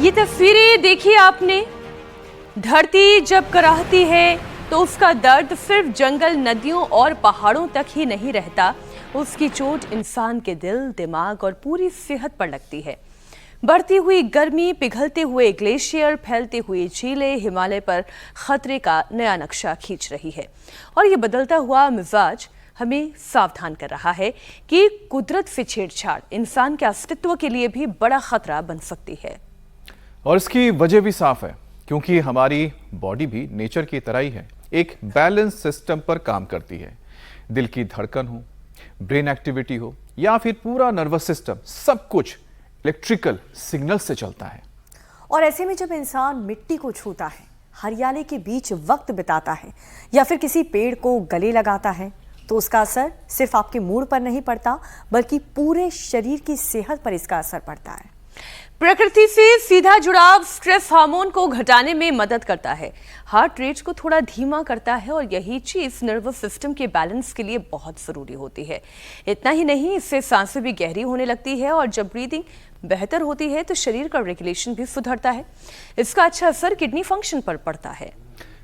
ये तस्वीरें देखी आपने। धरती जब कराहती है तो उसका दर्द सिर्फ जंगल, नदियों और पहाड़ों तक ही नहीं रहता, उसकी चोट इंसान के दिल, दिमाग और पूरी सेहत पर लगती है। बढ़ती हुई गर्मी, पिघलते हुए ग्लेशियर, फैलती हुई झीलें हिमालय पर खतरे का नया नक्शा खींच रही है। और ये बदलता हुआ मिजाज हमें सावधान कर रहा है कि कुदरत से छेड़छाड़ इंसान के अस्तित्व के लिए भी बड़ा खतरा बन सकती है। और इसकी वजह भी साफ है, क्योंकि हमारी बॉडी भी नेचर की तरह ही है, एक बैलेंस सिस्टम पर काम करती है। दिल की धड़कन हो, ब्रेन एक्टिविटी हो या फिर पूरा नर्वस सिस्टम, सब कुछ इलेक्ट्रिकल सिग्नल से चलता है। और ऐसे में जब इंसान मिट्टी को छूता है, हरियाली के बीच वक्त बिताता है या फिर किसी पेड़ को गले लगाता है, तो उसका असर सिर्फ आपके मूड पर नहीं पड़ता, बल्कि पूरे शरीर की सेहत पर इसका असर पड़ता है। प्रकृति से सीधा जुड़ाव स्ट्रेस हार्मोन को घटाने में मदद करता है, हार्ट रेट को थोड़ा धीमा करता है और यही चीज नर्वस सिस्टम के बैलेंस के लिए बहुत जरूरी होती है। इतना ही नहीं, इससे सांसें भी गहरी होने लगती है और जब ब्रीदिंग बेहतर होती है तो शरीर का रेगुलेशन भी सुधरता है। इसका अच्छा असर किडनी फंक्शन पर पड़ता है।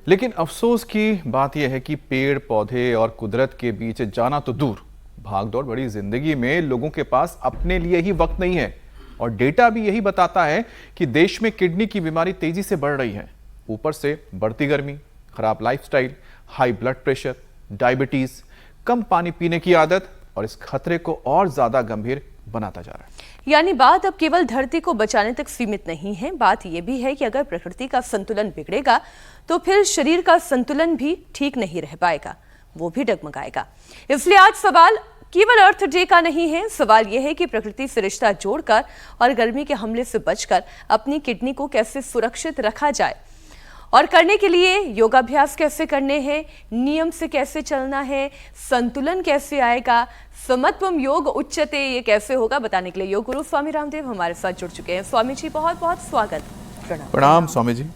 लेकिन अफसोस की बात यह है कि पेड़ पौधे और कुदरत के बीच जाना तो दूर, भागदौड़ बड़ी जिंदगी में लोगों के पास अपने लिए ही वक्त नहीं है। और डेटा भी यही बताता है कि देश में किडनी की बीमारी तेजी से बढ़ रही है। ऊपर से बढ़ती गर्मी, खराब lifestyle, high blood pressure, diabetes, कम पानी पीने की आदत और इस खतरे को और ज्यादा गंभीर बनाता जा रहा है। यानी बात अब केवल धरती को बचाने तक सीमित नहीं है, बात यह भी है कि अगर प्रकृति का संतुलन बिगड़ेगा तो फिर शरीर का संतुलन भी ठीक नहीं रह पाएगा, वो भी डगमगाएगा। इसलिए आज सवाल केवल अर्थ डे का नहीं है, सवाल यह है कि प्रकृति से रिश्ता जोड़कर और गर्मी के हमले से बचकर अपनी किडनी को कैसे सुरक्षित रखा जाए। और करने के लिए योगाभ्यास कैसे करने हैं, नियम से कैसे चलना है, संतुलन कैसे आएगा, समत्वम योग उच्चते ये कैसे होगा, बताने के लिए योग गुरु स्वामी रामदेव हमारे साथ जुड़ चुके हैं। स्वामी जी, बहुत बहुत स्वागत। प्रणाम स्वामी जी।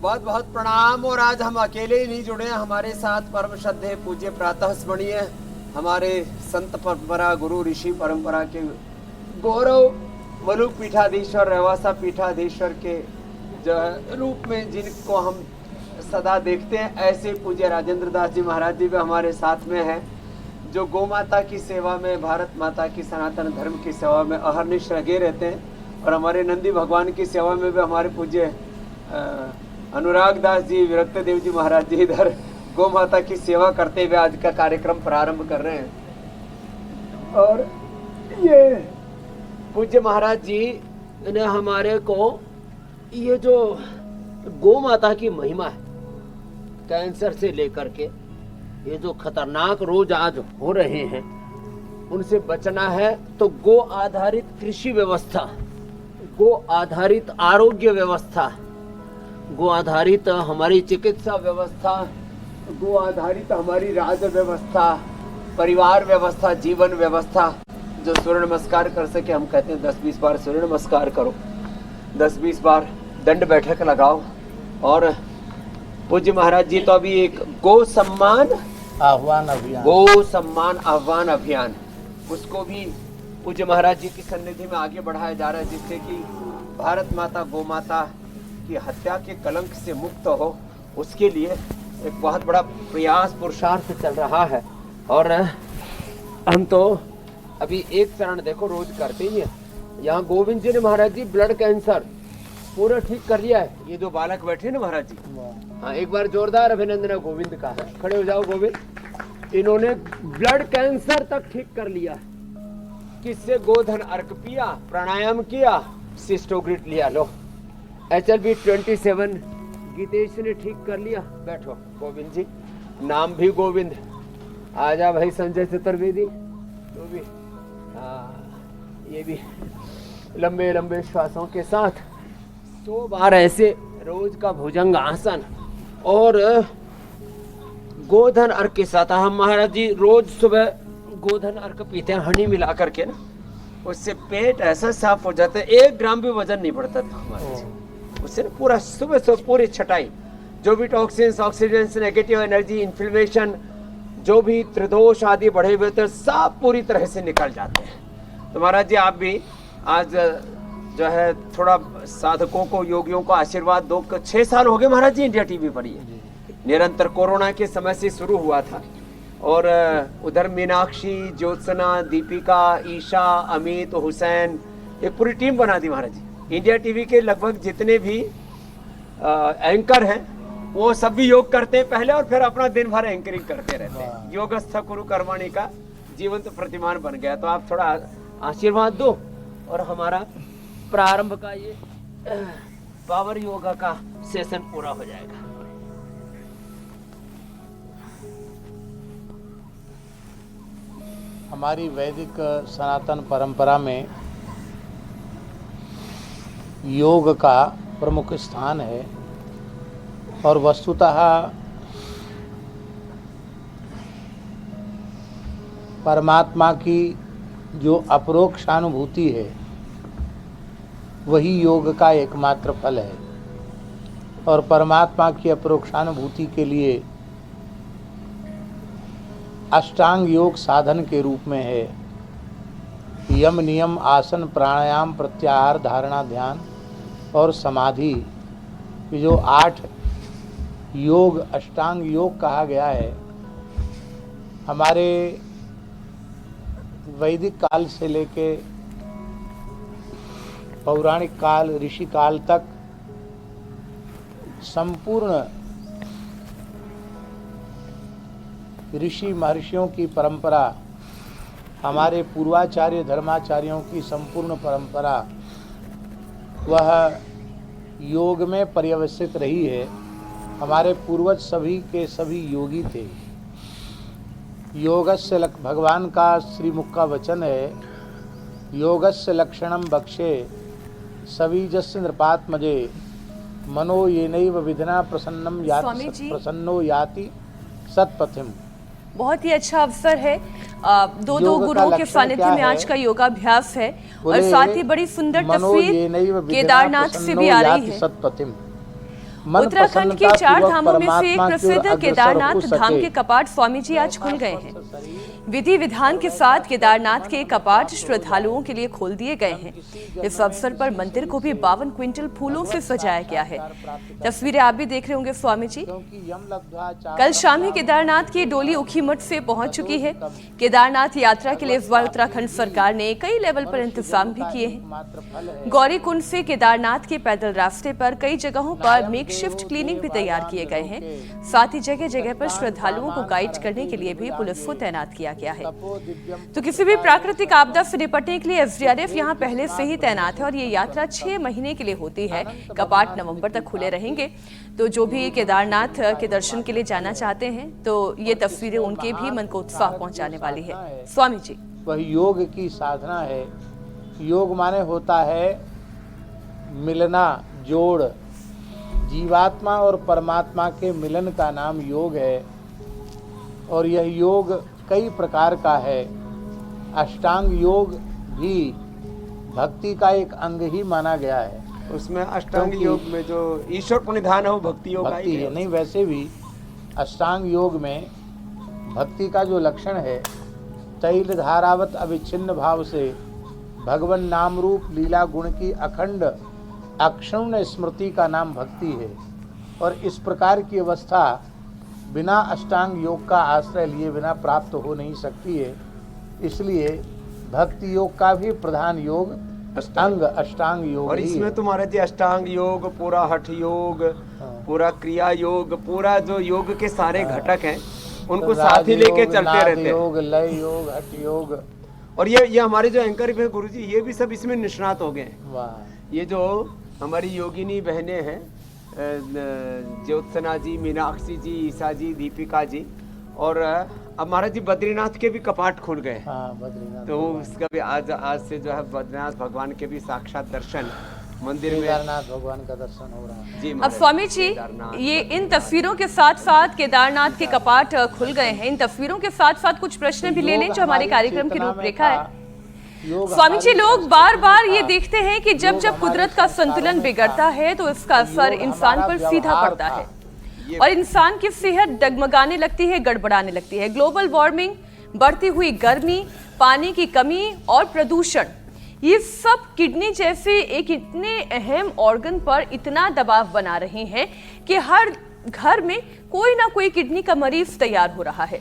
बहुत बहुत प्रणाम। और आज हम अकेले ही नहीं जुड़े हैं, हमारे साथ परम श्रद्धेय पूज्य प्रातः स्मरणीय हमारे संत परंपरा, गुरु ऋषि परंपरा के गौरव मलुक पीठाधीश्वर, रेवासा पीठाधीश्वर के जो रूप में जिनको हम सदा देखते हैं, ऐसे पूज्य राजेंद्र दास जी महाराज जी भी हमारे साथ में हैं, जो गौ माता की सेवा में, भारत माता की सनातन धर्म की सेवा में अहरनिश लगे रहते हैं। और हमारे नंदी भगवान की सेवा में भी हमारे पूज्य अनुराग दास जी, विरक्त देव जी महाराज जी इधर गौ माता की सेवा करते हुए आज का कार्यक्रम प्रारंभ कर रहे हैं। और ये पूज्य महाराज जी ने हमारे को ये जो गौ माता की महिमा है, कैंसर से लेकर के ये जो खतरनाक रोग आज हो रहे हैं, उनसे बचना है तो गो आधारित कृषि व्यवस्था, गो आधारित आरोग्य व्यवस्था, गो आधारित हमारी चिकित्सा व्यवस्था, गो आधारित हमारी राज व्यवस्था, परिवार व्यवस्था, जीवन व्यवस्था, जो सूर्य नमस्कार कर सके, हम कहते हैं 10-20 बार सूर्य नमस्कार करो, 10-20 बार दंड बैठक लगाओ। और पूज्य महाराज जी तो अभी एक गो सम्मान आह्वान अभियान, गो सम्मान आह्वान अभियान, उसको भी पूज्य महाराज जी की सन्निधि में आगे बढ़ाया जा रहा है, जिससे कि भारत माता, गौ माता की हत्या के कलंक से मुक्त हो, उसके लिए एक बहुत बड़ा प्रयास, पुरुषार्थ चल रहा है। और हम तो अभी एक चरण देखो रोज करते ही है। यहाँ गोविंद जी ने महाराज जी ब्लड कैंसर पूरा ठीक कर लिया है। ये दो बालक बैठे ना महाराज जी, हाँ, एक बार जोरदार अभिनंदन गोविंद का है। खड़े हो जाओ गोविंद। इन्होंने ब्लड कैंसर तक ठीक कर लिया। किससे? गोधन अर्क पिया, प्राणायाम किया, सिस्टोग्रिट लिया, लो HLB 27 गीतेश ने ठीक कर लिया। बैठो गोविंद जी, नाम भी गोविंद। आजा भाई संजय चतुर्वेदी, तो भी ये भी लंबे लंबे श्वासों के साथ 100 बार ऐसे रोज का भुजंग आसन और गोधन अर्क के साथ। हम महाराज जी रोज सुबह गोधन अर्क पीते हैं, हनी मिला करके ना, उससे पेट ऐसा साफ हो जाता है, 1 ग्राम भी वजन नहीं बढ़ता था हमारे। उससे पूरा सुबह सुबह पूरी छटाई, जो भी toxins, oxidants, negative energy, inflammation, जो भी त्रिदोष आदि बढ़े हुए थे, सब पूरी तरह से निकल जाते हैं। तो महाराज जी आप भी आज जो है थोड़ा साधकों को, योगियों को आशीर्वाद दो। 6 साल हो गए महाराज जी इंडिया टीवी पर ये निरंतर, कोरोना के समय से शुरू हुआ था। और उधर मीनाक्षी, ज्योत्सना, दीपिका, ईशा, अमित, हुसैन, एक पूरी टीम बना दी महाराज जी। इंडिया टीवी के लगभग जितने भी एंकर हैं वो सब भी योग करते हैं पहले, और फिर अपना दिन भर एंकरिंग करते रहते हैं। योगस्थ कुरु कर्मणि का जीवंत प्रतिमान बन गया। तो आप थोड़ा आशीर्वाद दो और हमारा प्रारंभ का ये पावर योगा का सेशन पूरा हो जाएगा। हमारी वैदिक सनातन परंपरा में योग का प्रमुख स्थान है और वस्तुतः परमात्मा की जो अपरोक्षानुभूति है वही योग का एकमात्र फल है। और परमात्मा की अपरोक्षानुभूति के लिए अष्टांग योग साधन के रूप में है यम, नियम, आसन, प्राणायाम, प्रत्याहार, धारणा, ध्यान और समाधि। ये जो 8 योग अष्टांग योग कहा गया है, हमारे वैदिक काल से लेके पौराणिक काल, ऋषि काल तक संपूर्ण ऋषि महर्षियों की परंपरा, हमारे पूर्वाचार्य धर्माचार्यों की संपूर्ण परंपरा वह योग में पर्यवसित रही है। हमारे पूर्वज सभी के सभी योगी थे। योगस्य भगवान का श्रीमुख का वचन है, योगस्य लक्षणम बक्षे सवीजस्य नृपात्मजे मनो येनैव विधिना प्रसन्नम याति प्रसन्नो याति सत्पथिम। बहुत ही अच्छा अवसर है। दो गुरुओं के सानिध्य में आज का योगाभ्यास है और साथ ही बड़ी सुंदर तस्वीर केदारनाथ से भी आ रही है। उत्तराखंड के 4 धामों में से एक प्रसिद्ध केदारनाथ धाम के कपाट स्वामी जी आज खुल गए हैं। विधि विधान के साथ केदारनाथ के कपाट श्रद्धालुओं के लिए खोल दिए गए हैं। इस अवसर पर मंदिर को भी 52 क्विंटल फूलों से सजाया गया है। तस्वीरें आप भी देख रहे होंगे स्वामी जी। कल शाम ही केदारनाथ की डोली ऊखीमठ से पहुंच चुकी है। केदारनाथ यात्रा के लिए इस बार उत्तराखंड सरकार ने कई लेवल पर इंतजाम भी किए हैं। गौरीकुंड से केदारनाथ के पैदल रास्ते पर कई जगहों पर मेकशिफ्ट क्लिनिक भी तैयार किए गए हैं। साथ ही जगह जगह पर श्रद्धालुओं को गाइड करने के लिए भी पुलिस को तैनात किया गया है। तो किसी भी प्राकृतिक आपदा से निपटने के लिए एसडीआरएफ यहां पहले से ही तैनात है और ये यात्रा 6 महीने के लिए होती है। कपाट नवंबर तक खुले रहेंगे। तो जो भी केदारनाथ के दर्शन के लिए जाना चाहते हैं तो ये तस्वीरें उनके भी मन को उत्साह पहुंचाने वाली है। स्वामी जी, वह योग की साधना है। योग माने होता है मिलना, जोड़। जीवात्मा और परमात्मा के मिलन का नाम योग है और यह योग कई प्रकार का है। अष्टांग योग भी भक्ति का एक अंग ही माना गया है। उसमें अष्टांग योग में जो ईश्वर प्रणिधान है वो भक्ति योग भक्ति है। नहीं, वैसे भी अष्टांग योग में भक्ति का जो लक्षण है, तैल धारावत अविच्छिन्न भाव से भगवान नाम रूप लीला गुण की अखंड अक्षुण्ण स्मृति का नाम भक्ति है। और इस प्रकार की अवस्था बिना अष्टांग योग का आश्रय लिए बिना प्राप्त हो नहीं सकती है। इसलिए भक्ति योग का भी प्रधान योग अष्टांग योग। और इसमें तुम्हारा जी अष्टांग योग, पूरा हठ योग, पूरा क्रिया योग, पूरा जो योग के सारे घटक हैं उनको साथ ही लेके चलते रहते हैं। योग, लय योग, हठ योग। और ये हमारे जो एंकर है गुरुजी, ये भी सब इसमें निष्णात हो गए हैं। वाह। ये जो हमारी योगिनी बहनें हैं, ज्योत्सना जी, मीनाक्षी जी, ईशा जी, दीपिका जी, और अब महाराज जी बद्रीनाथ के भी कपाट खुल गए। हाँ, बद्रीनाथ। तो उसका भी आज से जो है बद्रीनाथ भगवान के भी साक्षात दर्शन मंदिर में, केदारनाथ भगवान का दर्शन हो रहा है जी। अब स्वामी जी, ये इन तस्वीरों के साथ साथ केदारनाथ के कपाट खुल गए हैं। इन तस्वीरों के साथ साथ कुछ प्रश्न भी ले लें जो हमारे कार्यक्रम की रूपरेखा है। स्वामी जी, लोग बार बार ये देखते हैं कि जब कुदरत का संतुलन बिगड़ता है तो इसका असर इंसान पर सीधा पड़ता है और इंसान की सेहत डगमगाने लगती है, गड़बड़ाने लगती है। ग्लोबल वार्मिंग, बढ़ती हुई गर्मी, पानी की कमी और प्रदूषण, ये सब किडनी जैसे एक इतने अहम ऑर्गन पर इतना दबाव बना रहे हैं कि हर घर में कोई ना कोई किडनी का मरीज तैयार हो रहा है।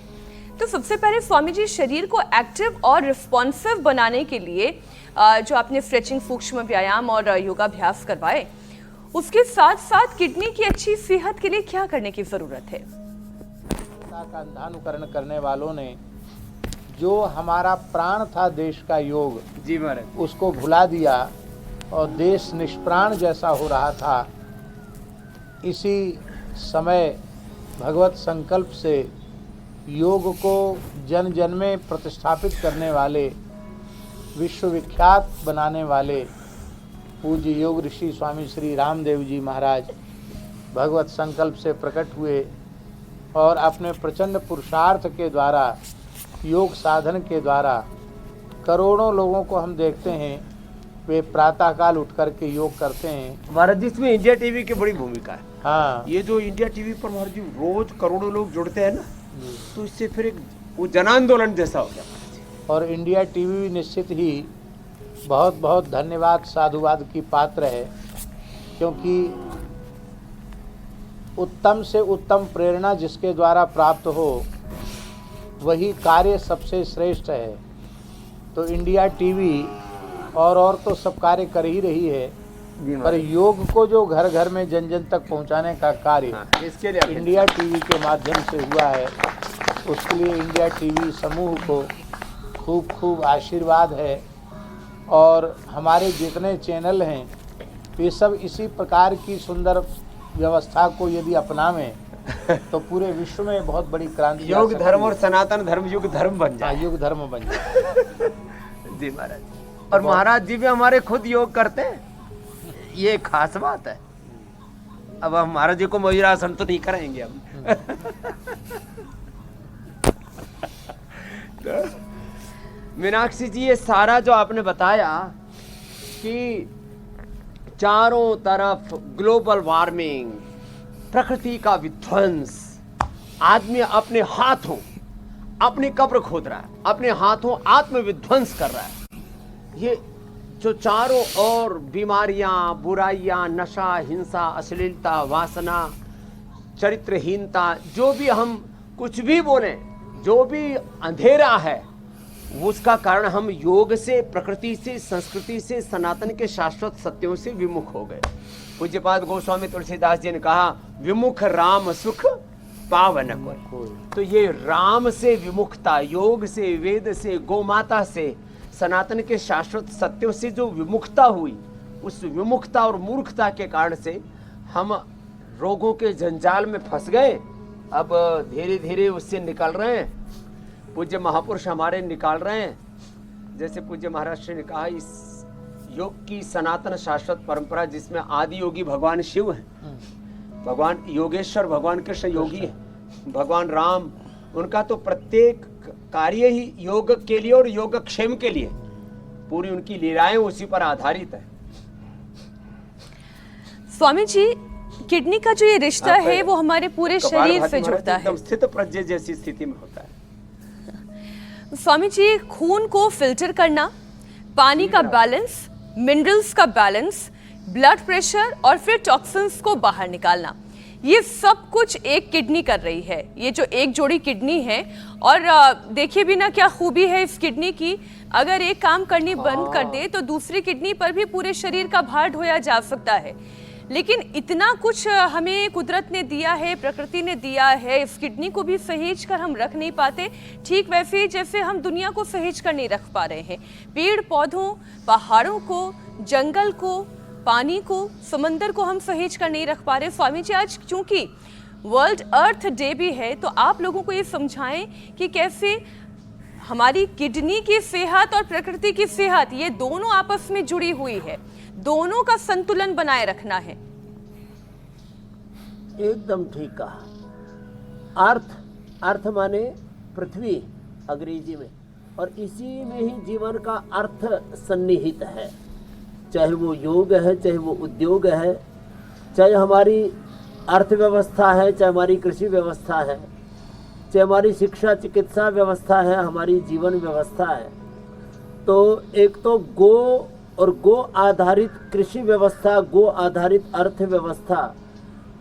तो सबसे पहले स्वामी जी, शरीर को एक्टिव और रिस्पॉन्सिव बनाने के लिए जो आपने स्ट्रेचिंग, सूक्ष्म व्यायाम और योगाभ्यास करवाए, उसके साथ साथ किडनी की अच्छी सेहत के लिए क्या करने की जरूरत है? का अंधानुकरण करने वालों ने जो हमारा प्राण था देश का योग, जी महाराज, उसको भुला दिया और देश निष्प्राण जैसा हो रहा था। इसी समय भगवत संकल्प से योग को जन जन में प्रतिष्ठापित करने वाले, विश्वविख्यात बनाने वाले पूज्य योग ऋषि स्वामी श्री रामदेव जी महाराज भगवत संकल्प से प्रकट हुए और अपने प्रचंड पुरुषार्थ के द्वारा, योग साधन के द्वारा करोड़ों लोगों को हम देखते हैं वे प्रातःकाल उठ कर के योग करते हैं। महाराज जी, इसमें इंडिया टीवी की बड़ी भूमिका है। हाँ, ये जो इंडिया टीवी पर महाराज जी रोज करोड़ों लोग जुड़ते हैं ना, तो इससे फिर एक वो जन आंदोलन जैसा हो गया महाराज जी। और इंडिया टीवी निश्चित ही बहुत बहुत धन्यवाद, साधुवाद की पात्र है, क्योंकि उत्तम से उत्तम प्रेरणा जिसके द्वारा प्राप्त हो वही कार्य सबसे श्रेष्ठ है। तो इंडिया टीवी और तो सब कार्य कर ही रही है, पर योग को जो घर घर में जन जन तक पहुंचाने का कार्य इसके लिए इंडिया टीवी के माध्यम से हुआ है। उसके लिए इंडिया टीवी समूह को खूब खूब आशीर्वाद है। और हमारे जितने चैनल हैं वे सब इसी प्रकार की सुंदर व्यवस्था को यदि अपनावें तो पूरे विश्व में बहुत बड़ी क्रांति योग धर्म और सनातन धर्म युग धर्म बन जाए। योग धर्म बन जाए। जी महाराज, और महाराज जी भी हमारे खुद योग करते हैं, ये खास बात है। अब हम महाराज जी को मयूरासन तो नहीं कराएंगे हम। मीनाक्षी जी, ये सारा जो आपने बताया कि चारों तरफ ग्लोबल वार्मिंग, प्रकृति का विध्वंस, आदमी अपने हाथों अपनी कब्र खोद रहा है, अपने हाथों आत्म विध्वंस कर रहा है। ये जो चारों ओर बीमारियां, बुराइयां, नशा, हिंसा, अश्लीलता, वासना, चरित्रहीनता, जो भी हम कुछ भी बोले, जो भी अंधेरा है, उसका कारण हम योग से, प्रकृति से, संस्कृति से, सनातन के शाश्वत सत्यों से विमुख हो गए। पूज्यपाद गोस्वामी तुलसीदास जी ने कहा, विमुख राम सुख पावन कोई। तो ये राम से विमुखता, योग से, वेद से, गोमाता से, सनातन के शाश्वत सत्यों से जो विमुखता हुई, उस विमुखता और मूर्खता के कारण से हम रोगों के जंजाल में फंस गए। अब धीरे धीरे उससे निकल रहे हैं। पूज्य महापुरुष हमारे निकाल रहे हैं। जैसे पूज्य महाराज ने कहा, इस योग की सनातन शाश्वत परंपरा जिसमें आदि योगी भगवान शिव हैं, भगवान योगेश्वर, भगवान कृष्ण योगी हैं, भगवान राम, उनका तो प्रत्येक कार्य ही योग के लिए और योगक्षेम के लिए, पूरी उनकी लीलाएं उसी पर आधारित है। स्वामी जी, किडनी का जो ये रिश्ता है वो हमारे पूरे शरीर से जुड़ता है, एकदम स्थित प्रज्ञ जैसी स्थिति में होता है। स्वामी जी, खून को फिल्टर करना, पानी का बैलेंस, मिनरल्स का बैलेंस, ब्लड प्रेशर और फिर टॉक्सिन्स को बाहर निकालना, ये सब कुछ एक किडनी कर रही है। ये जो एक जोड़ी किडनी है, और देखिए भी ना क्या खूबी है इस किडनी की, अगर एक काम करनी बंद कर दे तो दूसरी किडनी पर भी पूरे शरीर का भार ढोया जा सकता है। लेकिन इतना कुछ हमें कुदरत ने दिया है, प्रकृति ने दिया है, इस किडनी को भी सहेज कर हम रख नहीं पाते। ठीक वैसे ही जैसे हम दुनिया को सहेज कर नहीं रख पा रहे हैं, पेड़ पौधों, पहाड़ों को, जंगल को, पानी को, समंदर को हम सहेज कर नहीं रख पा रहे। स्वामी जी, आज चूंकि वर्ल्ड अर्थ डे भी है, तो आप लोगों को ये समझाएं कि कैसे हमारी किडनी की सेहत और प्रकृति की सेहत, ये दोनों आपस में जुड़ी हुई है, दोनों का संतुलन बनाए रखना है। एकदम ठीक कहा। अर्थ माने पृथ्वी अंग्रेजी में, और इसी में ही जीवन का अर्थ सन्निहित है। चाहे वो योग है, चाहे वो उद्योग है, चाहे हमारी अर्थव्यवस्था है, चाहे हमारी कृषि व्यवस्था है, चाहे हमारी शिक्षा चिकित्सा व्यवस्था है, हमारी जीवन व्यवस्था है। तो एक तो गो और गो आधारित कृषि व्यवस्था, गो आधारित अर्थव्यवस्था,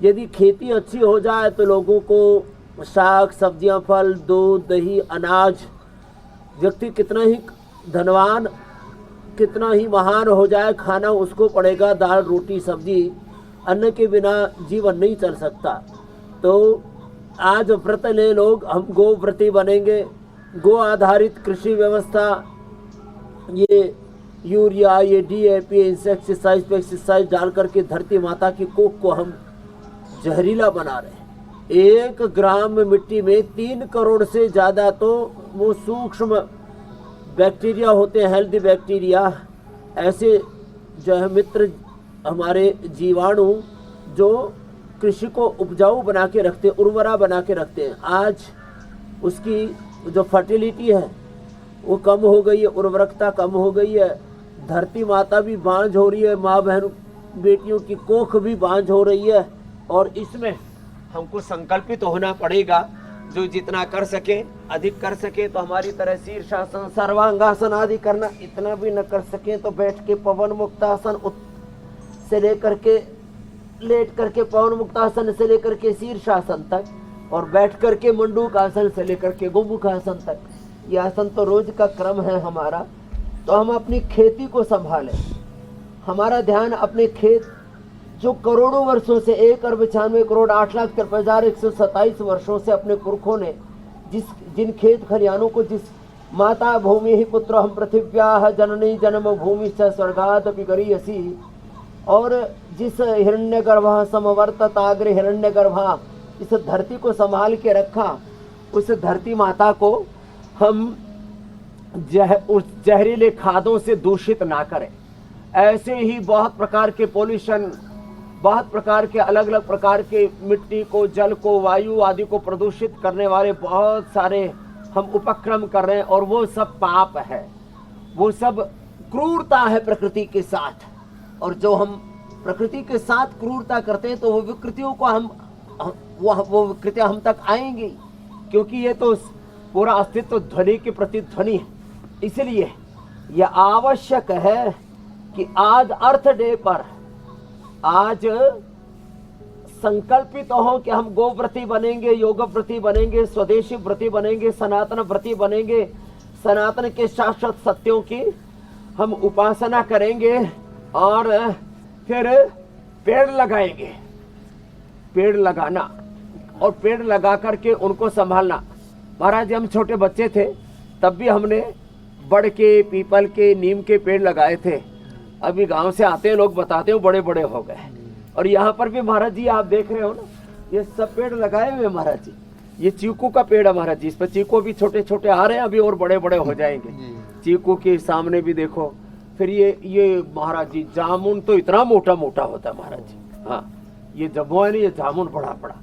यदि खेती अच्छी हो जाए तो लोगों को साग सब्जियां, फल, दूध, दही, अनाज, व्यक्ति कितना ही धनवान, कितना ही महान हो जाए, खाना उसको पड़ेगा, दाल रोटी सब्जी, अन्न के बिना जीवन नहीं चल सकता। तो आज व्रत ले लोग, हम गो व्रती बनेंगे। गो आधारित कृषि व्यवस्था, ये यूरिया, ये DAP, इंसेक्टिसाइड, पेस्टिसाइड डाल करके धरती माता की कोख को हम जहरीला बना रहे हैं। 1 ग्राम मिट्टी में 3 करोड़ से ज़्यादा तो वो सूक्ष्म बैक्टीरिया होते हैं, हेल्दी बैक्टीरिया, ऐसे जो है मित्र हमारे जीवाणु जो कृषि को उपजाऊ बना के रखते हैं, उर्वरा बना के रखते हैं। आज उसकी जो फर्टिलिटी है वो कम हो गई है, उर्वरकता कम हो गई है, धरती माता भी बांझ हो रही है, माँ बहन बेटियों की कोख भी बांझ हो रही है। और इसमें हमको संकल्पित होना पड़ेगा, जो जितना कर सके अधिक कर सके तो हमारी तरह शीर्षासन, सर्वांगासन आदि करना, इतना भी न कर सके तो बैठ के पवन मुक्तासन से लेकर के लेट करके पवन मुक्तासन से लेकर के शीर्षासन तक, और बैठ करके मंडूक आसन से लेकर के गोमुख आसन तक, ये आसन तो रोज का क्रम है हमारा। तो हम अपनी खेती को संभालें, हमारा ध्यान अपने खेत जो करोड़ों वर्षों से 1,92,08,53,127 वर्षों से अपने पुरखों ने जिन खेत खलियानों को, जिस माता भूमि ही पुत्र हम पृथिव्याः जननी जन्म भूमि स स्वर्गादपि गरीयसी, और जिस हिरण्यगर्भः समवर्तताग्रे हिरण्यगर्भः, इस धरती को संभाल के रखा, उस धरती माता को हम उस जहरीले खादों से दूषित ना करें। ऐसे ही बहुत प्रकार के पोल्यूशन, बहुत प्रकार के अलग अलग प्रकार के मिट्टी को, जल को, वायु आदि को प्रदूषित करने वाले बहुत सारे हम उपक्रम कर रहे हैं, और वो सब पाप है, वो सब क्रूरता है प्रकृति के साथ। और जो हम प्रकृति के साथ क्रूरता करते हैं तो वो विकृतियों को वो विकृतियां हम तक आएंगी, क्योंकि ये तो पूरा अस्तित्व ध्वनि की प्रतिध्वनि है। इसलिए यह आवश्यक है कि आज अर्थ डे पर आज संकल्पित हो कि हम गोव्रती बनेंगे, योग व्रती बनेंगे, स्वदेशी व्रती बनेंगे, सनातन व्रती बनेंगे, सनातन के शाश्वत सत्यों की हम उपासना करेंगे, और फिर पेड़ लगाएंगे। पेड़ लगाना और पेड़ लगा करके उनको संभालना। महाराज जी, हम छोटे बच्चे थे तब भी हमने बड़ के, पीपल के, नीम के पेड़ लगाए थे। अभी गांव से आते हैं लोग बताते हैं बड़े बड़े हो गए। और यहाँ पर भी महाराज जी आप देख रहे हो ना, ये सब पेड़ लगाए हुए महाराज जी। ये चीकू का पेड़ है महाराज जी, इस पर चीकू भी छोटे छोटे आ रहे हैं, अभी और बड़े बड़े हो जाएंगे। चीकू के सामने भी देखो। फिर ये महाराज जी जामुन तो इतना मोटा मोटा होता है महाराज जी। हाँ, ये जम्मू है नहीं, ये जामुन बड़ा बड़ा।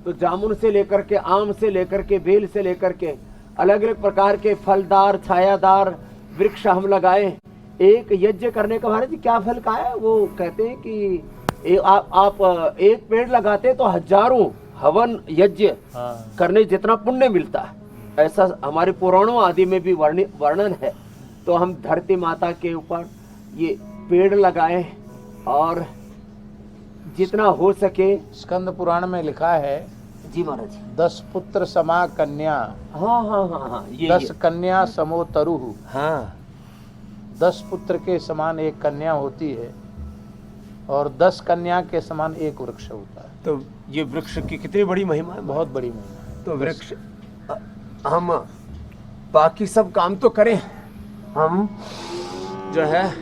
तो जामुन से लेकर के, आम से लेकर के, बेल से लेकर के अलग अलग प्रकार के फलदार छायादार वृक्ष हम लगाए। एक यज्ञ करने का महाराज जी क्या फल का है, वो कहते हैं कि आप एक पेड़ लगाते तो हजारों हवन यज्ञ करने जितना पुण्य मिलता है। ऐसा हमारे पुराणों आदि में भी वर्णन है। तो हम धरती माता के ऊपर ये पेड़ लगाए, और जितना हो सके। स्कंद पुराण में लिखा है जी महाराज, 10 पुत्र समा कन्या। हाँ, 10 कन्या समो तरुः। हाँ, 10 पुत्र के समान एक कन्या होती है, और 10 कन्या के समान एक वृक्ष होता है। तो ये वृक्ष की कितनी बड़ी महिमा है, बहुत बड़ी महिमा है। तो वृक्ष हम बाकी सब काम तो करें, हम जो है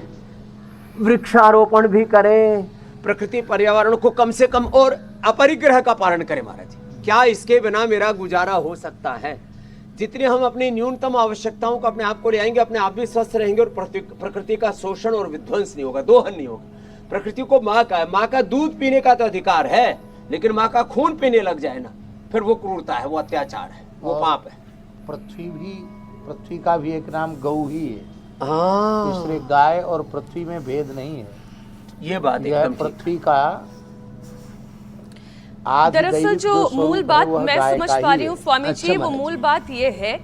वृक्षारोपण भी करें, प्रकृति पर्यावरण को कम से कम और अपरिग्रह का पालन करें महाराज जी। क्या इसके बिना मेरा गुजारा हो सकता है? जितने हम अपनी न्यूनतम आवश्यकताओं को अपने आप को ले आएंगे, अपने आप भी स्वस्थ रहेंगे, और प्रकृति का शोषण और विध्वंस नहीं होगा, दोहन नहीं होगा। प्रकृति को माँ का दूध पीने का तो अधिकार है, लेकिन माँ का खून पीने लग जाए ना, फिर वो क्रूरता है, वो अत्याचार है, वो पाप है। पृथ्वी का भी एक नाम गौ ही है। हाँ, इसलिए गाय और पृथ्वी में भेद नहीं है। ये बात यह पृथ्वी का दरअसल जो मूल बात मैं समझ पा रही हूँ स्वामी जी, वो मूल बात ये है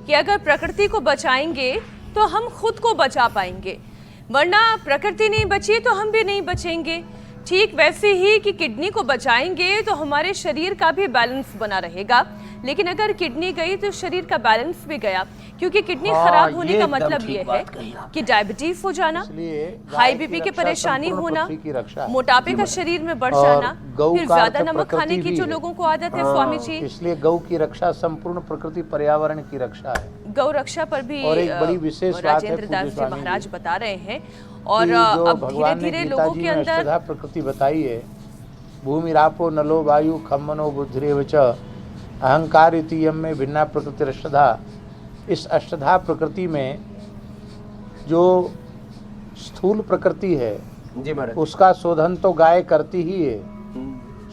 कि अगर प्रकृति को बचाएंगे तो हम खुद को बचा पाएंगे। वरना प्रकृति नहीं बची तो हम भी नहीं बचेंगे। ठीक वैसे ही कि किडनी को बचाएंगे तो हमारे शरीर का भी बैलेंस बना रहेगा, लेकिन अगर किडनी गई तो शरीर का बैलेंस भी गया, क्योंकि किडनी खराब होने का मतलब ये है कि डायबिटीज हो जाना, हाई बीपी की परेशानी होना, मोटापे का शरीर में बढ़ जाना, फिर ज्यादा नमक खाने की जो लोगों को आदत है स्वामी जी। इसलिए गौ की रक्षा संपूर्ण प्रकृति पर्यावरण की रक्षा है। गौ रक्षा पर भी और एक बड़ी विशेष बात है राजेंद्र दास जी महाराज बता रहे हैं, और जो अब धीरे भगवान ने धीरे गीता लोगों जी के में अंदर अष्टधा प्रकृति बताई है, भूमि रापो नलो वायु खम्मनो बुद्धिरेव च अहंकार इति यम में भिन्ना प्रकृति अष्टधा। इस अष्टधा प्रकृति में जो स्थूल प्रकृति है जी महाराज, उसका शोधन तो गाय करती ही है,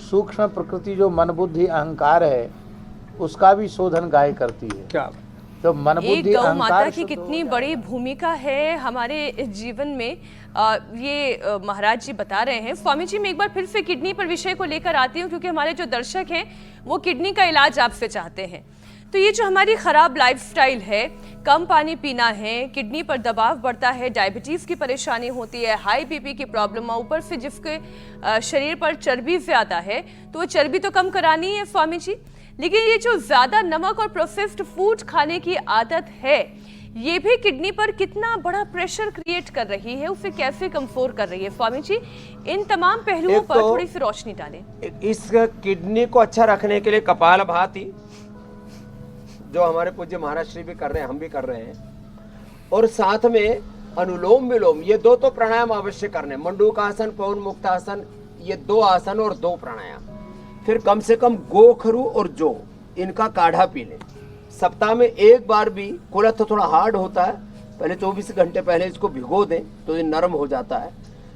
सूक्ष्म प्रकृति जो मन बुद्धि अहंकार है उसका भी शोधन गाय करती है। क्या तो मन एक बुद्धि गौ माता अहंकार की कितनी बड़ी भूमिका है हमारे जीवन में, ये महाराज जी बता रहे हैं। स्वामी जी, मैं एक बार फिर से किडनी पर विषय को लेकर आती हूँ, क्योंकि हमारे जो दर्शक हैं वो किडनी का इलाज आपसे चाहते हैं। तो ये जो हमारी खराब लाइफस्टाइल है, कम पानी पीना है, किडनी पर दबाव बढ़ता है, डायबिटीज की परेशानी होती है, हाई बीपी की प्रॉब्लम, ऊपर से जिसके शरीर पर चर्बी ज्यादा है तो वो चर्बी तो कम करानी है स्वामी जी, लेकिन ये जो ज्यादा नमक और प्रोसेस्ड फूड खाने की आदत है ये भी किडनी पर कितना बड़ा प्रेशर क्रिएट कर रही है, उसे कैसे कमजोर कर रही है स्वामी जी? इन तमाम पहलुओं पर थोड़ी सी रोशनी डालें। इस किडनी को अच्छा रखने के लिए कपालभाति जो हमारे पूज्य महाराज श्री भी कर रहे हैं, हम भी कर रहे हैं, और साथ में अनुलोम विलोम, ये दो तो प्राणायाम अवश्य करने, मंडूकासन पवन मुक्तासन, ये दो आसन और दो प्राणायाम। फिर कम से कम गोखरू और जौ इनका काढ़ा पी लें सप्ताह में एक बार भी। कुलथ थोड़ा हार्ड होता है, पहले 24 घंटे पहले इसको भिगो दें तो ये नरम हो जाता है,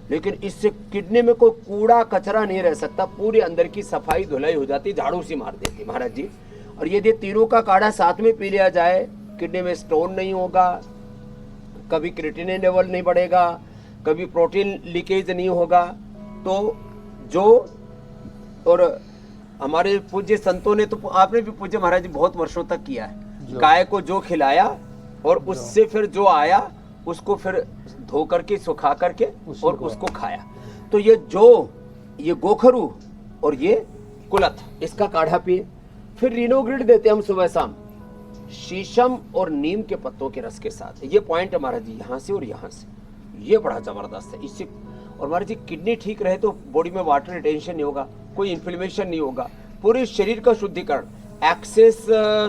लेकिन इससे किडनी में कोई कूड़ा कचरा नहीं रह सकता, पूरे अंदर की सफाई धुलाई हो जाती, झाड़ू सी मार देती महाराज जी। और यदि तीनों का काढ़ा साथ में पी लिया जाए, किडनी में स्टोन नहीं होगा, कभी क्रिएटिनिन लेवल नहीं बढ़ेगा, कभी प्रोटीन लीकेज नहीं होगा। तो जो और हमारे पूज्य संतों ने, तो आपने भी पूज्य महाराज जी बहुत वर्षों तक किया है, गाय को जो खिलाया और उससे फिर जो आया उसको फिर धो करके सुखा करके और उसको खाया। तो ये जो ये गोखरू और ये कुलथ, इसका काढ़ा पिए। फिर रिनोग्रिड देते हम सुबह शाम, शीशम और नीम के पत्तों के रस के साथ। ये पॉइंट है महाराज जी, यहाँ से और यहाँ से, ये बड़ा जबरदस्त है इससे। और महाराज जी किडनी ठीक रहे तो बॉडी में वाटर रिटेंशन नहीं होगा, कोई इन्फ्लेमेशन नहीं होगा, पूरे शरीर का शुद्धिकरण। एक्सेस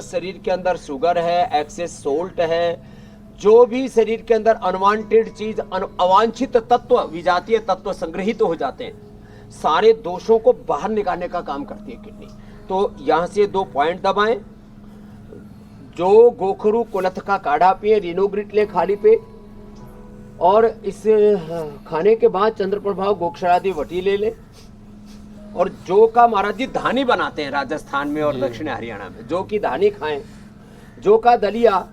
शरीर के अंदर शुगर है, एक्सेस सोल्ट है, जो भी शरीर के अंदर अनवांटेड चीज, अवांछित तत्व, विजातीय तत्व संग्रहित हो जाते हैं, सारे दोषों को बाहर निकालने का काम करती है किडनी। तो यहाँ से 2 पॉइंट दबाएं, जो गोखरू कुलथ का काढ़ा पिए, रिनोग्रिड ले खाली पेट, और इस खाने के बाद चंद्रप्रभाव गोक्षरादि वटी ले ले। और जौ का महाराज जी धानी बनाते हैं राजस्थान में और दक्षिण हरियाणा में, जौ की धानी खाएं। जौ का दलिया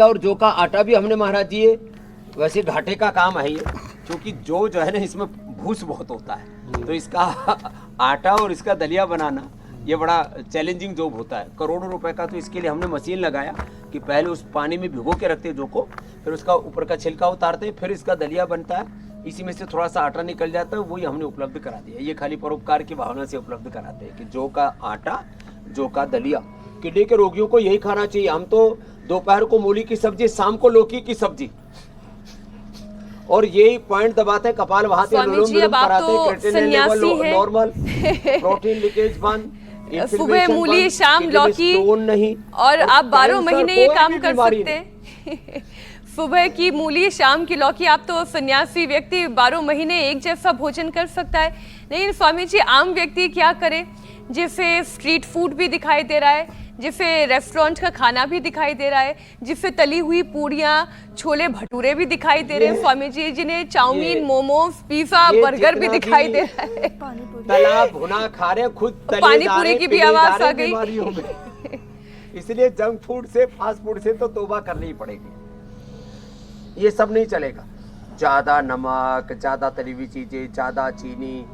और जौ का आटा भी हमने महाराज जी, वैसे घाटे का काम है ये, क्योंकि जौ जो है ना इसमें भूस बहुत होता है, तो इसका आटा और इसका दलिया बनाना ये बड़ा चैलेंजिंग जॉब होता है। करोड़ों रुपए का तो इसके लिए हमने मशीन लगाया कि पहले उस पानी में भिगो के रखते हैं जौ को, फिर उसका ऊपर का छिलका उतारते हैं, फिर इसका दलिया बनता है, इसी में से थोड़ा सा आटा निकल जाता है, वही हमने उपलब्ध करा दिया। ये खाली परोपकार की भावना से उपलब्ध कराते हैं कि जौ का आटा, जौ का दलिया। किडनी के रोगियों को यही खाना चाहिए। हम तो दोपहर को मूली की सब्जी, शाम को लौकी की सब्जी, और यही पॉइंट दबाते हैं, कपालभाति, अनुलोम विलोम कराते हैं, creatinine level normal, protein leakage बंद, सुबह मूली शाम लौकी, नहीं, और आप 12 महीने ये काम कर सकते हैं। सुबह की मूली शाम की लौकी, आप तो सन्यासी व्यक्ति 12 महीने एक जैसा भोजन कर सकता है। लेकिन स्वामी जी आम व्यक्ति क्या करे, जिसे स्ट्रीट फूड भी दिखाई दे रहा है, जिसे रेस्टोरेंट का खाना भी दिखाई दे रहा है, जिसे तली हुई पूड़ियाँ छोले भटूरे भी दिखाई दे रहे हैं स्वामी जी, जिन्हें चाउमीन मोमोज पिज्जा बर्गर भी दिखाई दे रहा है, तला भुना खा रहे, खुद पानी पूरी की भी आवाज आ गई। इसलिए जंक फूड से, फास्ट फूड से तो तौबा करनी ही पड़ेगी। ये सब नहीं चलेगा। ज्यादा नमक, ज्यादा तली हुई चीजें, ज्यादा चीनी,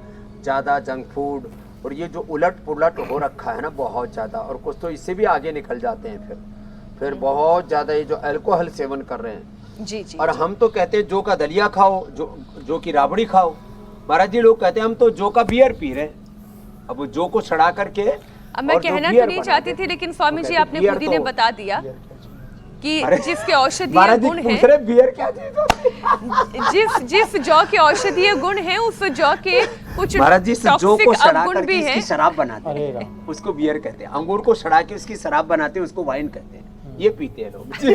ज्यादा जंक फूड, और ये जो उलट पुलट हो रखा है ना बहुत ज्यादा, और कुछ तो इससे भी आगे निकल जाते हैं। फिर बहुत ज्यादा ये जो अल्कोहल सेवन कर रहे हैं, जी जी और हम तो कहते हैं जो का दलिया खाओ, जो की राबड़ी खाओ। महाराज जी लोग कहते हैं हम तो जो का बियर पी रहे हैं। अब वो जो को छड़ा करके अब मैं कहना तो नहीं चाहती थी, लेकिन स्वामी जी आपने खुद ही ने बता दिया कि जिसके औषधीय गुण है, बियर क्या चीज होती है? जिस जौ के औषधीय गुण है उस जौ के कुछ महाराज जी जौ को सड़ा करके भी इसकी शराब बनाते हैं, उसको बियर कहते हैं। अंगूर को सड़ा के उसकी शराब बनाते हैं, उसको वाइन कहते हैं। ये पीते हैं लोग। जी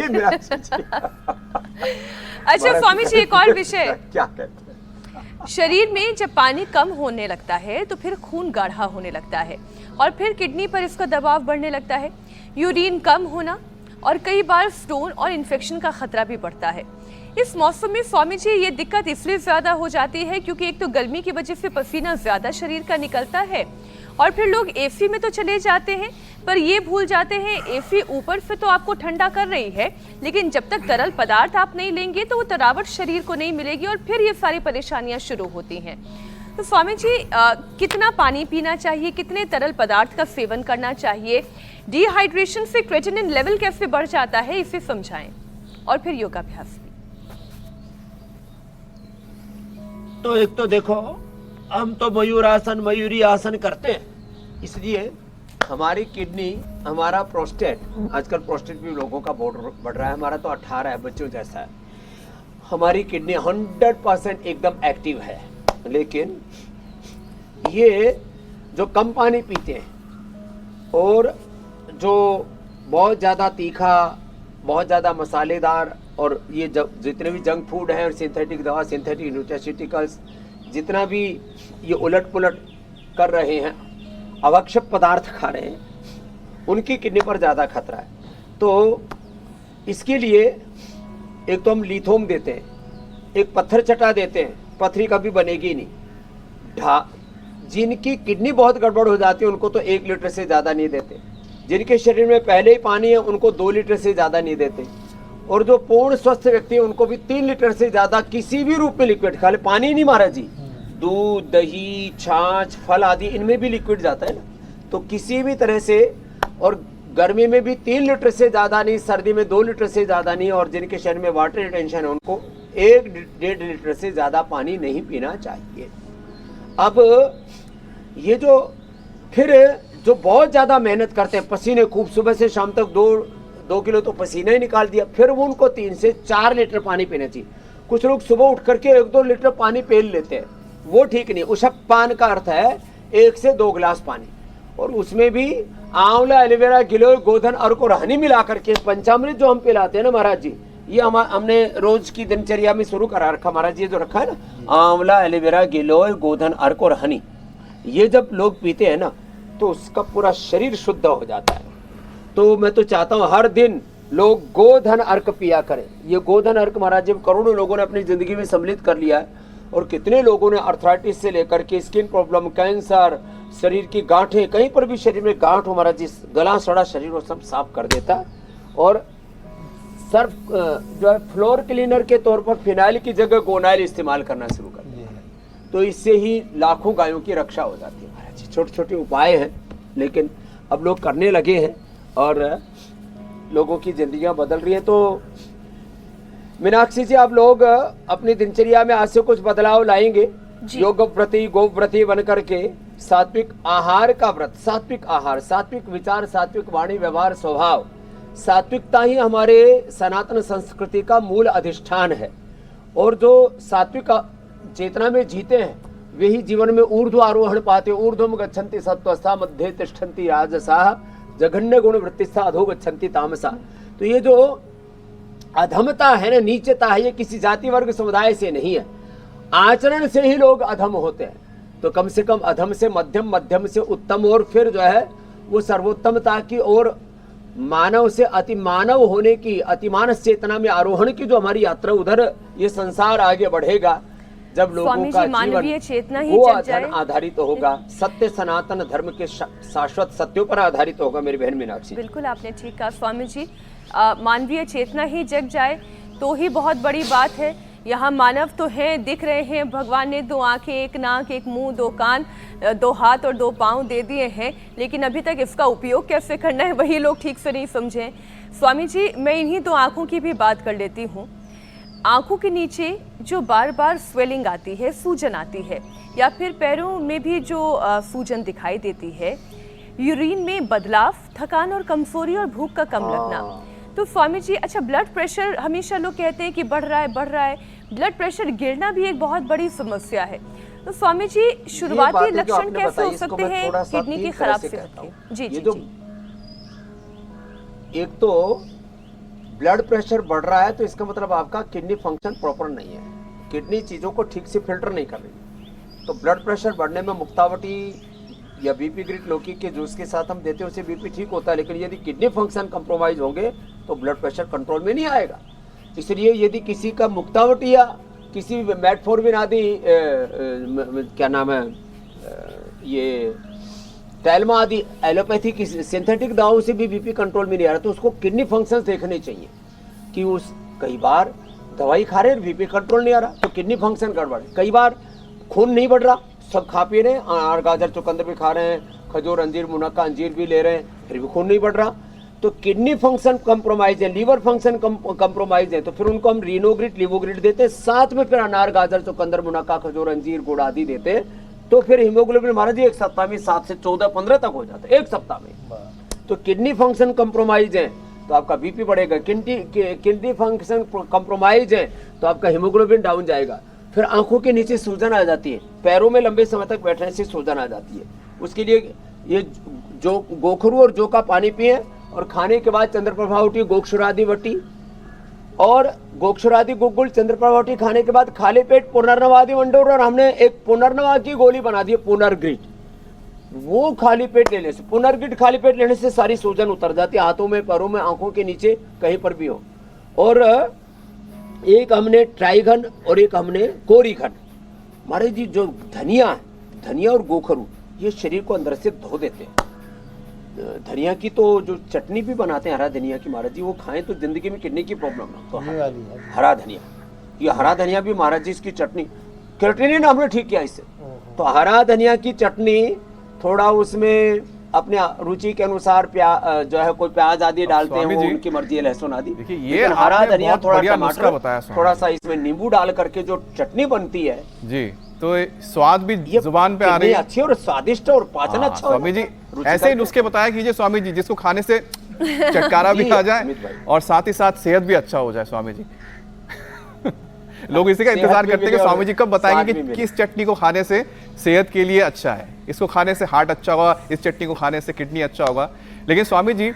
अच्छा स्वामी जी, एक और विषय, क्या कहते हैं, शरीर में जब पानी कम होने लगता है तो फिर खून गाढ़ा होने लगता है और फिर किडनी पर इसका दबाव बढ़ने लगता है, यूरिन कम होना और कई बार स्टोन और इन्फेक्शन का खतरा भी बढ़ता है। इस मौसम में स्वामी जी ये दिक्कत इसलिए ज्यादा हो जाती है क्योंकि एक तो गर्मी की वजह से पसीना ज्यादा शरीर का निकलता है और फिर लोग एसी में तो चले जाते हैं पर ये भूल जाते हैं एसी ऊपर से तो आपको ठंडा कर रही है, लेकिन जब तक तरल पदार्थ आप नहीं लेंगे तो वो तरावट शरीर को नहीं मिलेगी और फिर ये सारी परेशानियां शुरू होती हैं। तो स्वामी जी कितना पानी पीना चाहिए, कितने तरल पदार्थ का सेवन करना चाहिए, डिहाइड्रेशन से क्रेटिनिन लेवल कैसे बढ़ जाता है, इसे समझाएं और फिर योगाभ्यास भी। तो एक तो देखो, हम तो मयूरासन मयूरी आसन करते हैं, इसलिए हमारी किडनी, हमारा प्रोस्टेट, आजकल प्रोस्टेट भी लोगों का बढ़ रहा है, हमारा तो 18 है, बच्चों जैसा है। हमारी किडनी 100% एकदम एक्टिव है, लेकिन ये जो कम पानी पीते हैं और जो बहुत ज़्यादा तीखा, बहुत ज़्यादा मसालेदार और ये जितने भी जंक फूड हैं और सिंथेटिक दवा, सिंथेटिक न्यूट्रास्यूटिकल्स, जितना भी ये उलट पुलट कर रहे हैं, आवश्यक पदार्थ खा रहे हैं, उनकी किडनी पर ज़्यादा खतरा है। तो इसके लिए एक तो हम लिथोम देते हैं, एक पत्थर चटा देते हैं, पथरी कभी बनेगी नहीं। जिनकी किडनी बहुत गड़बड़ हो जाती है उनको तो 1 लीटर से ज़्यादा नहीं देते, जिनके शरीर में पहले ही पानी है उनको 2 लीटर से ज़्यादा नहीं देते, और जो पूर्ण स्वस्थ व्यक्ति है उनको भी 3 लीटर से ज़्यादा किसी भी रूप में लिक्विड, खाली पानी नहीं महाराज जी, दूध, दही, छाछ, फल आदि इनमें भी लिक्विड जाता है ना, तो किसी भी तरह से, और गर्मी में भी 3 लीटर से ज़्यादा नहीं, सर्दी में 2 लीटर से ज़्यादा नहीं, और जिनके शरीर में वाटर रिटेंशन है उनको 1-1.5 लीटर से ज़्यादा पानी नहीं पीना चाहिए। अब ये जो फिर जो बहुत ज़्यादा मेहनत करते हैं, पसीने खूब, सुबह से शाम तक 2 किलो तो पसीना ही निकाल दिया, फिर वो उनको 3 से 4 लीटर पानी पीना चाहिए। कुछ लोग सुबह उठ करके 1-2 लीटर पानी पेल लेते हैं, वो ठीक नहीं। उषपान का अर्थ है 1 से 2 गिलास पानी, और उसमें भी आंवला, एलोवेरा, गिलोय, गोधन, अर्क और हनी मिला करके पंचामृत जो हम पिलाते हैं ना महाराज जी, ये हमने रोज की दिनचर्या में शुरू करा रखा महाराज जी, जो रखा है ना, आंवला, एलोवेरा, गिलोय, गोधन, अर्क और हनी, ये जब लोग पीते हैं ना तो उसका पूरा शरीर शुद्ध हो जाता है। तो मैं तो चाहता हूँ हर दिन लोग गोधन अर्क पिया करें। ये गोधन अर्क महाराज जी करोड़ों लोगों ने अपनी जिंदगी में सम्मिलित कर लिया है, और कितने लोगों ने अर्थराइटिस से लेकर के स्किन प्रॉब्लम, कैंसर, शरीर की गांठें, कहीं पर भी शरीर में गांठ हो महाराज जी, गला सड़ा शरीर वो सब साफ कर देता है। और सर्फ जो है फ्लोर क्लीनर के तौर पर फिनाइल की जगह गोनाइल इस्तेमाल करना शुरू कर दिया, तो इससे ही लाखों गायों की रक्षा हो जाती है महाराज जी। छोटे छोटे उपाय हैं, लेकिन अब लोग करने लगे हैं और लोगों की जिंदगियां बदल रही हैं। तो मीनाक्षी जी, आप लोग अपनी दिनचर्या में आज से कुछ बदलाव लाएंगे, योग व्रती, गोव्रती बन करके सात्विक आहार का व्रत, सात्विक आहार, सात्विक विचार, सात्विक वाणी, व्यवहार, स्वभाव, सात्विकता ही हमारे सनातन संस्कृति का मूल अधिष्ठान है। और जो सात्विक चेतना में जीते हैं वे ही जीवन में ऊर्ध्व आरोहण पाते। ऊर्ध्वम गच्छन्ति सत्त्वस्था, मध्ये तिष्ठन्ति राजसा, जघन्य गुण वृत्तिस्था, अधो गच्छन्ति तामसा। तो ये जो अधमता है ना, नीचता है, ये किसी जाति वर्ग समुदाय से नहीं है, आचरण से ही लोग अधम होते हैं। तो कम से कम अधम से मध्यम, मध्यम से उत्तम, और फिर जो है वो सर्वोत्तमता की और मानव से अति मानव होने की, अतिमानस चेतना में आरोहण की जो हमारी यात्रा, उधर ये संसार आगे बढ़ेगा जब लोगों का मानवीय चेतना ही वो आधारित होगा, सत्य सनातन धर्म के शाश्वत सत्यों पर आधारित होगा। मेरी बहन मीनाक्षी, बिल्कुल आपने ठीक कहा स्वामी जी, मानवीय चेतना ही जग जाए तो ही बहुत बड़ी बात है। यहाँ मानव तो हैं, दिख रहे हैं, भगवान ने 2 आंखें, 1 नाक, 1 मुंह, 2 कान, 2 हाथ और 2 पाँव दे दिए हैं, लेकिन अभी तक इसका उपयोग कैसे करना है वही लोग ठीक से नहीं समझे। स्वामी जी, मैं इन्हीं 2 आंखों की भी बात कर लेती हूँ। आंखों के नीचे जो बार बार स्वेलिंग आती है, सूजन आती है, या फिर पैरों में भी जो सूजन दिखाई देती है, यूरिन में बदलाव, थकान और कमजोरी और भूख का कम लगना। तो स्वामी जी, अच्छा, ब्लड प्रेशर हमेशा लोग कहते हैं कि बढ़ रहा है। ब्लड प्रेशर गिरना भी एक बहुत बड़ी समस्या है। तो स्वामी जी, शुरुआती लक्षण कैसे हो सकते हैं किडनी की खराब सेहत के? जी जी जी। एक तो ब्लड प्रेशर बढ़ रहा है तो इसका मतलब आपका किडनी फंक्शन प्रॉपर नहीं है, किडनी चीजों को ठीक से फिल्टर नहीं कर रही। तो ब्लड प्रेशर बढ़ने में मुक्तावटी या बीपी ग्रिट लौकी के जूस के साथ हम देते हैं, उससे बीपी ठीक होता है। लेकिन यदि किडनी फंक्शन कंप्रोमाइज होंगे तो ब्लड प्रेशर कंट्रोल में नहीं आएगा। इसलिए यदि किसी का मुक्तावटी या किसी मेटफॉर्मिन आदि क्या नाम है, ये टैल्मा आदि एलोपैथिक सिंथेटिक दवाओं से भी बीपी कंट्रोल में नहीं आ रहा, तो उसको किडनी फंक्शंस देखने चाहिए कि उस कई बार दवाई खा रहे हैं, बीपी कंट्रोल नहीं आ रहा तो किडनी फंक्शन गड़बड़। कई बार खून नहीं बढ़ रहा, सब खा पी रहे हैं, अनार गाजर चुकंदर भी खा रहे हैं, खजूर अंजीर मुनक्का अंजीर भी ले रहे हैं, फिर भी खून नहीं बढ़ रहा, तो किडनी फंक्शन कंप्रोमाइज है, लीवर फंक्शन कंप्रोमाइज है। तो फिर उनको हम रीनोग्रिट लिवोग्रिट देते, साथ में फिर अनार गाजर चुकंदर मुनक्का खजूर अंजीर गुड़ आदि देते, तो फिर हीमोग्लोबिन महाराज जी एक सप्ताह में 7 से 14-15 तक हो जाता है, एक सप्ताह में। तो किडनी फंक्शन कंप्रोमाइज है तो आपका बीपी बढ़ेगा, किडनी फंक्शन कंप्रोमाइज है तो आपका हीमोग्लोबिन डाउन जाएगा। फिर आंखों के नीचे सूजन आ जाती है, पैरों में लंबे समय तक बैठने से सूजन आ जाती है। उसके लिए ये जो गोखरू और जौ का पानी पिए और खाने के बाद चंद्रप्रभावटी गोक्षुरादि वटी और गोक्षुरादि गुगुल चंद्रप्रभावटी खाने के बाद खाली पेट पुनर्नवादि मंडोर, और हमने एक पुनर्नवा की गोली बना दी है पुनर्ग्रिट, वो खाली पेट लेने से, पुनर्ग्रिट खाली पेट लेने से सारी सूजन उतर जाती है, हाथों में, पैरों में, आंखों के नीचे कहीं पर भी हो। और एक हमने ट्राइगन और एक हमने कोरीघन। महाराज जी जो धनिया और गोखरू ये शरीर को अंदर से धो देते हैं। धनिया की तो जो चटनी भी बनाते हैं हरा धनिया की, महाराज जी वो खाएं तो जिंदगी में किडनी की प्रॉब्लम ना। तो हरा धनिया, ये हरा धनिया भी महाराज जी इसकी चटनी, क्रिएटिनिन हमने ठीक किया इससे। तो हरा धनिया की चटनी थोड़ा उसमें अपने रुचि के अनुसार जो है कोई प्याज आदि डालते हैं, वो उनकी मर्जी है, लहसुन आदि। ये हरा धनिया थोड़ा टमाटर बताया, थोड़ा सा इसमें नींबू डाल करके जो चटनी बनती है जी, तो स्वाद भी जुबान पे आ रही है, अच्छी और स्वादिष्ट और पाचन अच्छा। स्वामी जी ऐसे ही नुस्खे बताया कीजिए स्वामी जी, जिसको खाने से चटकारा भी आ जाए और साथ ही साथ सेहत भी अच्छा हो जाए। स्वामी जी लोग इसी का इंतजार करते हैं कि स्वामी जी कब बताएंगे कि किस चटनी को खाने से सेहत के लिए अच्छा है, इसको खाने से हार्ट अच्छा होगा, इस चटनी को खाने से किडनी अच्छा होगा। लेकिन स्वामी जी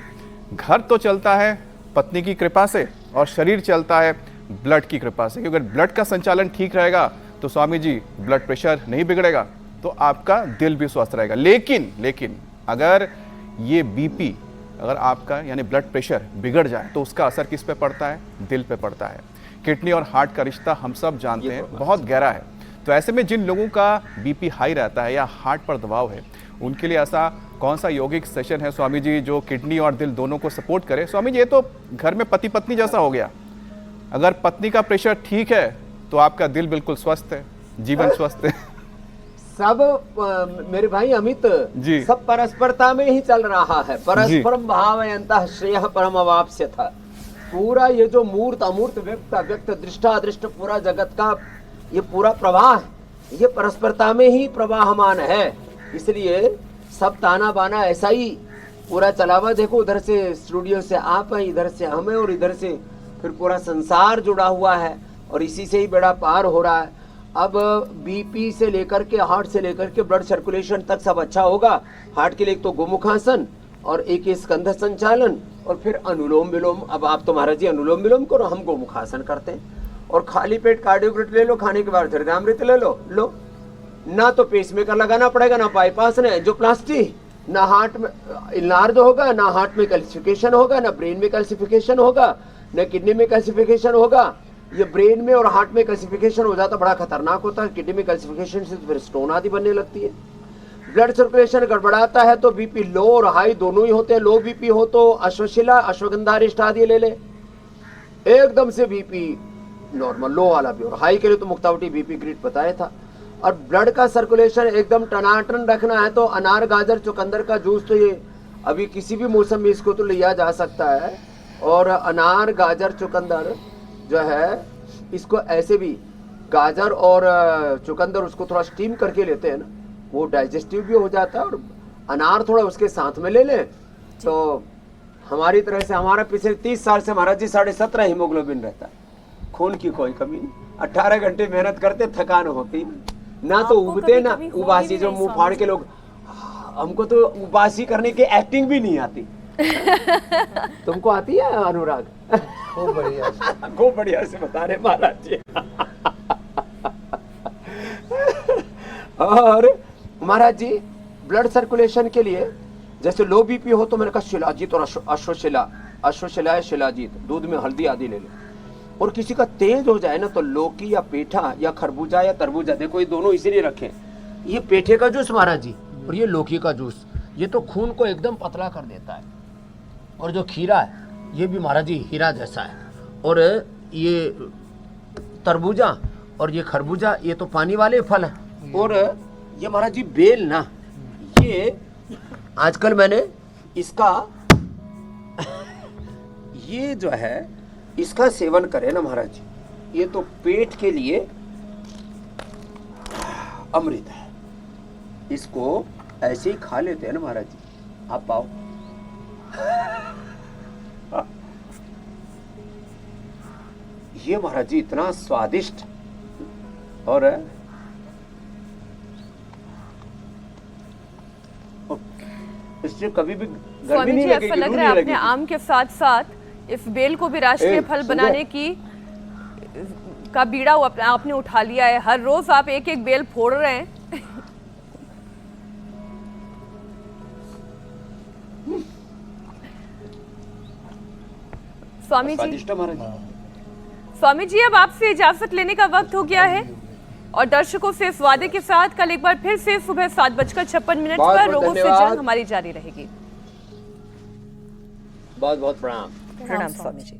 घर तो चलता है पत्नी की कृपा से और शरीर चलता है ब्लड की कृपा से, क्योंकि ब्लड का संचालन ठीक रहेगा तो स्वामी जी ब्लड प्रेशर नहीं बिगड़ेगा, तो आपका दिल भी स्वस्थ रहेगा। लेकिन अगर ये बीपी, अगर आपका यानी ब्लड प्रेशर बिगड़ जाए तो उसका असर किस पे पड़ता है? दिल पे पड़ता है। किडनी और हार्ट का रिश्ता हम सब जानते हैं, बहुत गहरा है। तो ऐसे में जिन लोगों का बीपी हाई रहता है या हार्ट पर दबाव है, उनके लिए ऐसा कौन सा यौगिक सेशन है स्वामी जी जो किडनी और दिल दोनों को सपोर्ट करे? स्वामी जी ये तो घर में पति पत्नी जैसा हो गया, अगर पत्नी का प्रेशर ठीक है तो आपका दिल बिल्कुल स्वस्थ है, जीवन स्वस्थ है। सब मेरे भाई अमित जी, सब परस्परता में ही चल रहा है। परस्परम भावयन्तः श्रेयः परम अवाप्स्यथ। पूरा ये जो मूर्त अमूर्त व्यक्त अव्यक्त दृष्टा अदृष्ट पूरा जगत का ये पूरा प्रवाह है, ये परस्परता में ही प्रवाहमान है। इसलिए सब ताना बाना ऐसा ही पूरा चला हुआ। देखो उधर से स्टूडियो से आप हैं, इधर से हमें, और इधर से फिर पूरा संसार जुड़ा हुआ है और इसी से ही बेड़ा पार हो रहा है। अब बीपी से लेकर के हार्ट से लेकर के ब्लड सर्कुलेशन तक सब अच्छा होगा। हार्ट के लिए एक तो गोमुखासन और एक स्कंध संचालन और फिर अनुलोम विलोम। अब आप तो महाराज जी अनुलोम विलोम करो, हम गोमुखासन करते हैं। और खाली पेट कार्डियोग्रिट ले लो, खाने के बाद हृदयामृत ले लो। ना तो पेसमेकर लगाना पड़ेगा, ना बाईपास, ना एंजियोप्लास्टी, ना हार्ट में इलाज होगा, ना हार्ट में कैल्सिफिकेशन होगा, ना ब्रेन में कैल्सिफिकेशन होगा, ना किडनी में कैल्सिफिकेशन होगा। ये ब्रेन में और हार्ट में कैल्सिफिकेशन हो जाता बड़ा खतरनाक होता है। किडनी में कैल्सिफिकेशन से फिर स्टोन आदि बनने लगती है। ब्लड सर्कुलेशन गड़बड़ाता है तो बीपी लो और हाई दोनों ही होते हैं। लो बीपी हो तो अश्वशिला अश्वगंधारिष्ट आदि ले ले, एकदम से बीपी नॉर्मल लो वाला भी। और हाई के लिए तो मुक्तावटी बीपी ग्रिड बताया था। और ब्लड का सर्कुलेशन एकदम टनाटन रखना है तो अनार गाजर चुकंदर का जूस, तो ये अभी किसी भी मौसम में इसको तो लिया जा सकता है। और अनार गाजर चुकंदर जो है इसको ऐसे भी गाजर और चुकंदर उसको थोड़ा स्टीम करके लेते हैं ना, वो डाइजेस्टिव भी हो जाता है, और अनार थोड़ा उसके साथ में ले लें तो हमारी तरह से, हमारा पिछले 30 साल से महाराज जी 17.5 हीमोग्लोबिन रहता है, खून की कोई कमी नहीं, 18 घंटे मेहनत करते, थकान होती ना, तो आपको उबते कभी ना, कमी होगी उबासी भी जो नहीं मुंह स्वामी फाड़ जी। के लोग, हमको तो उबासी करने की एक्टिंग भी नहीं आती। तुमको आती है अनुराग? खूब बढ़िया। खूब बढ़िया से बता रहे महाराज जी। और महाराज जी ब्लड सर्कुलेशन के लिए, जैसे लो बीपी हो तो मैंने कहा शिलाजीत और अश्वशिला शिलाजीत, दूध में हल्दी आदि ले लो। और किसी का तेज हो जाए ना तो लौकी या पेठा या खरबूजा या तरबूजा, देखो ये दोनों इसीलिए रखें, ये पेठे का जूस महाराज जी और ये लौकी का जूस, ये तो खून को एकदम पतला कर देता है। और जो खीरा है ये भी महाराज जी हीरा जैसा है, और ये तरबूजा और ये खरबूजा ये तो पानी वाले फल है। और ये महाराज जी बेल ना, ये आजकल मैंने इसका ये जो है इसका सेवन करें ना महाराज जी, ये तो पेट के लिए अमृत है, इसको ऐसे ही खा लेते हैं ना महाराज जी। आप पाओ ये महाराज जी इतना स्वादिष्ट, और इससे कभी भी गर्मी स्वामी नहीं जी, लगेगी, ऐसा लग लू रहा है नहीं आपने लगेगी। आम के साथ साथ इस बेल को भी राष्ट्रीय फल सुन बनाने ले। की का बीड़ा आपने उठा लिया है। हर रोज आप एक एक बेल फोड़ रहे हैं। स्वामी जी, स्वादिष्ट है महाराज जी। स्वामी जी, अब आपसे इजाजत लेने का वक्त हो गया है और दर्शकों से इस वादे के साथ कल एक बार फिर से सुबह 7:56 बहुत पर बहुत लोगों से धन्यवाद। जंग हमारी जारी रहेगी। बहुत बहुत प्रणाम। प्रणाम स्वामी जी।